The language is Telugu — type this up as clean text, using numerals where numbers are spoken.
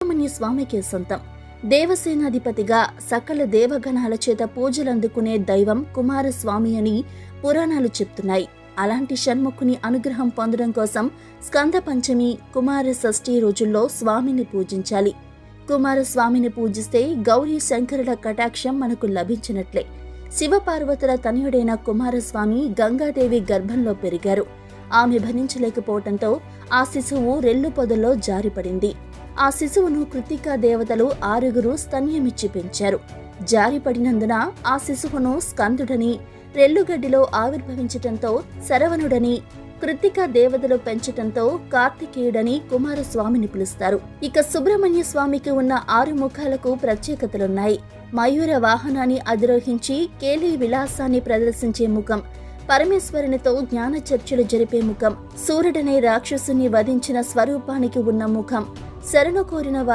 సుబ్రహ్మణ్య స్వామికే సొంతం. దేవసేనాధిపతిగా సకల దేవగణాల చేత పూజలందుకునే దైవం కుమారస్వామి అని పురాణాలు చెప్తున్నాయి. అలాంటి షణ్ముఖుని అనుగ్రహం పొందడం కోసం స్కంద పంచమి, కుమార షష్ఠి రోజుల్లో స్వామిని పూజించాలి. కుమారస్వామిని పూజిస్తే గౌరీ శంకరుల కటాక్షం మనకు లభించినట్లే. శివపార్వతుల తనయుడైన కుమారస్వామి గంగాదేవి గర్భంలో పెరిగారు. ఆమె భరించలేకపోవటంతో ఆ శిశువు రెల్లు పొదల్లో జారిపడింది. ఆ శిశువును కృత్తికా దేవతలు 6 స్తన్యమిచ్చి పెంచారు. జారిపడినందున ఆ శిశువును స్కందుడని, రెల్లుగడ్డిలో ఆవిర్భవించటంతో శరవణుడని, కృత్తికా దేవతలు పెంచటంతో కార్తికేయుడని కుమారస్వామిని పిలుస్తారు. ఇక సుబ్రహ్మణ్య స్వామికి ఉన్న 6 ముఖాలకు ప్రత్యేకతలున్నాయి. మయూర వాహనాన్ని అధిరోహించి కేలీ విలాసాన్ని ప్రదర్శించే ముఖం, పరమేశ్వరునితో జ్ఞాన చర్చలు జరిపే ముఖం, సూర్యుడనే రాక్షసుని వధించిన స్వరూపానికి ఉన్న ముఖం, శరణు కోరిన వారి